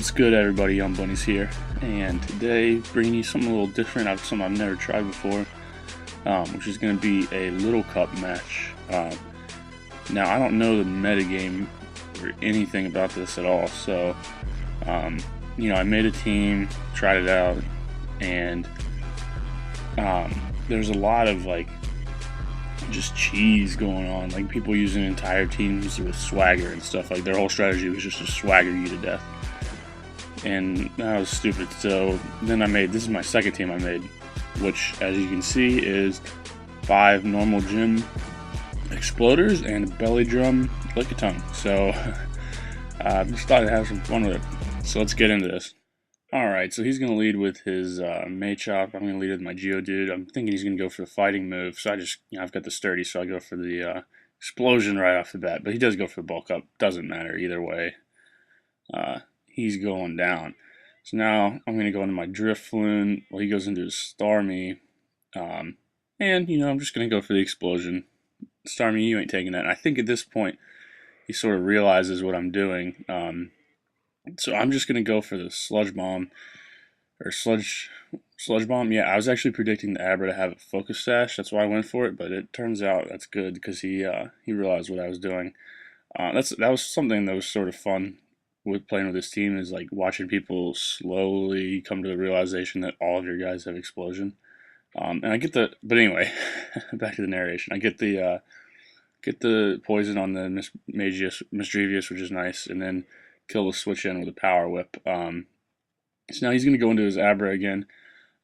What's good, everybody? Young Bunnies here, and today bringing you something a little different, something I've never tried before, which is going to be a Little Cup match. Now, I don't know the metagame or anything about this at all, so I made a team, tried it out, and there's a lot of just cheese going on, like people using entire teams with swagger and stuff. Like their whole strategy was just to swagger you to death. And that was stupid. So then this is my second team I made, which as you can see is 5 normal gem exploders and a belly drum lickitung. So I just thought I'd have some fun with it. So let's get into this. Alright, so he's going to lead with his Machop. I'm going to lead with my Geodude. I'm thinking he's going to go for the fighting move. So I've got the sturdy, so I go for the explosion right off the bat. But he does go for the bulk up. Doesn't matter either way. He's going down. So now I'm going to go into my Drifloon. Well, he goes into his Starmie. And, I'm just going to go for the explosion. Starmie, you ain't taking that. And I think at this point, he sort of realizes what I'm doing. So I'm just going to go for the Sludge Bomb. Or Sludge Bomb. Yeah, I was actually predicting the Abra to have a Focus Sash. That's why I went for it. But it turns out that's good because he realized what I was doing. That was something that was sort of fun with playing with this team, is like watching people slowly come to the realization that all of your guys have explosion. And I get but anyway, back to the narration. I get the poison on the Mischievous, which is nice, and then kill the switch in with a power whip. So now he's going to go into his Abra again.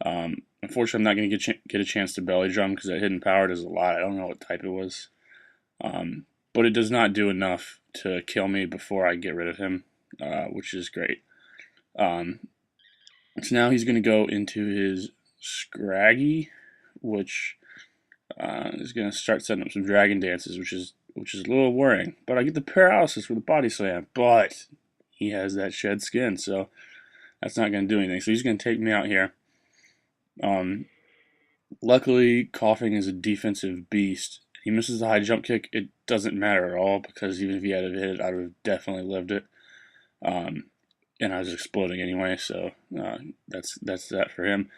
Unfortunately, I'm not going to get a chance to belly drum because that hidden power does a lot. I don't know what type it was, but it does not do enough to kill me before I get rid of him. Which is great. So now he's going to go into his Scraggy, which is going to start setting up some dragon dances, which is a little worrying. But I get the paralysis with the body slam, but he has that shed skin, so that's not going to do anything. So he's going to take me out here. Luckily, Koffing is a defensive beast. He misses the high jump kick. It doesn't matter at all because even if he had hit it, I would have definitely lived it. And I was exploding anyway, so that's that for him.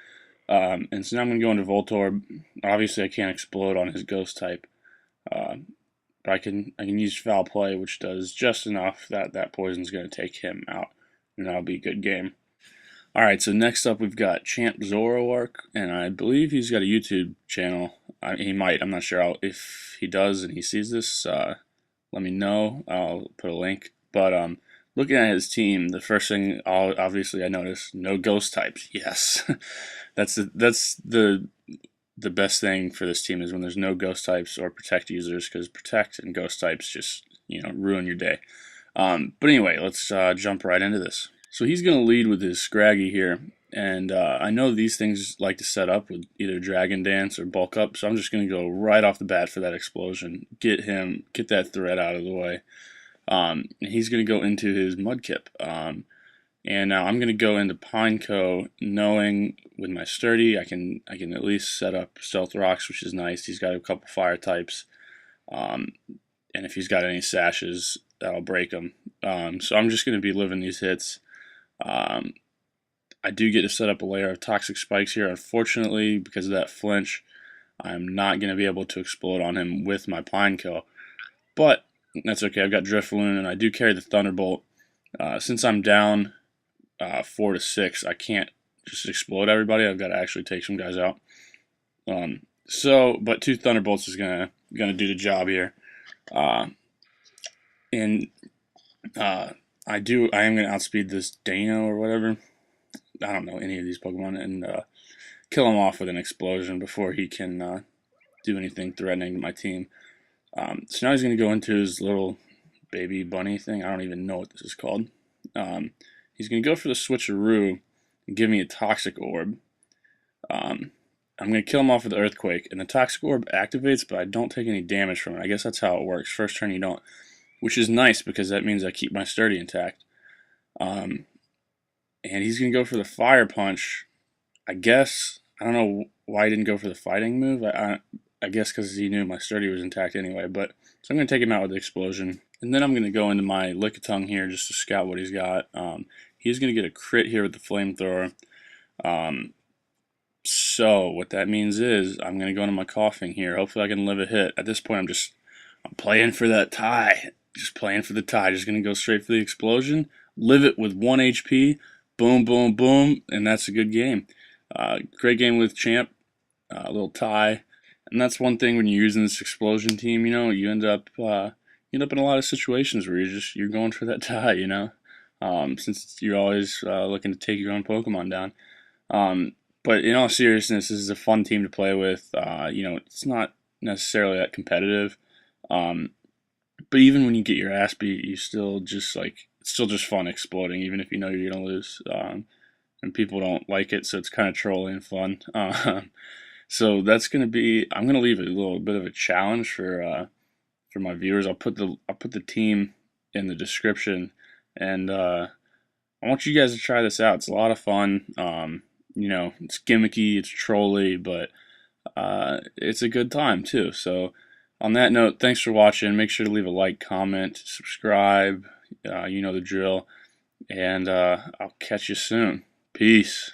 And so now I'm going to go into Voltorb. Obviously, I can't explode on his ghost type, but I can use foul play, which does just enough that poison's going to take him out, and that'll be a good game. All right, so next up we've got Champ Zoroark, and I believe he's got a YouTube channel. He might. I'm not sure. If he does and he sees this, let me know. I'll put a link. But looking at his team, the first thing obviously I noticed, no ghost types. Yes, that's the best thing for this team is when there's no ghost types or protect users, because protect and ghost types just ruin your day. But anyway, let's jump right into this. So he's going to lead with his Scraggy here, and I know these things like to set up with either Dragon Dance or Bulk Up, so I'm just going to go right off the bat for that explosion, get that threat out of the way. He's going to go into his Mudkip. And now I'm going to go into Pineco, knowing with my sturdy I can at least set up Stealth Rocks, which is nice. He's got a couple fire types, and if he's got any sashes, that'll break him. So I'm just going to be living these hits. I do get to set up a layer of Toxic Spikes here. Unfortunately, because of that flinch, I'm not going to be able to explode on him with my Pineco, but that's okay. I've got Drifloon, and I do carry the Thunderbolt. Since I'm down 4 to 6, I can't just explode everybody. I've got to actually take some guys out. But 2 Thunderbolts is gonna do the job here. I am gonna outspeed this Dano or whatever. I don't know any of these Pokemon, and kill him off with an explosion before he can do anything threatening to my team. So now he's going to go into his little baby bunny thing. I don't even know what this is called. He's going to go for the switcheroo and give me a Toxic Orb. I'm going to kill him off with the Earthquake, and the Toxic Orb activates, but I don't take any damage from it. I guess that's how it works. First turn you don't, which is nice because that means I keep my sturdy intact. And he's going to go for the Fire Punch. I guess, I don't know why he didn't go for the fighting move. I guess because he knew my sturdy was intact anyway, but so I'm going to take him out with the explosion. And then I'm going to go into my Lickitung here just to scout what he's got. He's going to get a crit here with the flamethrower. So what that means is I'm going to go into my Koffing here. Hopefully I can live a hit. At this point I'm playing for that tie. Just playing for the tie. Just going to go straight for the explosion. Live it with 1 HP. Boom, boom, boom. And that's a good game. Great game with Champ. A little tie. And that's one thing when you're using this explosion team, you know, you end up in a lot of situations where you're going for that tie, you know. Since you're always looking to take your own Pokemon down. But in all seriousness, this is a fun team to play with. You know, it's not necessarily that competitive. But even when you get your ass beat, you still just it's still just fun exploding, even if you know you're gonna lose. And people don't like it, so it's kind of trolling and fun. So that's gonna be. I'm gonna leave a little bit of a challenge for my viewers. I'll put the team in the description, and I want you guys to try this out. It's a lot of fun. You know, it's gimmicky, it's trolly, but it's a good time too. So on that note, thanks for watching. Make sure to leave a like, comment, subscribe. You know the drill. And I'll catch you soon. Peace.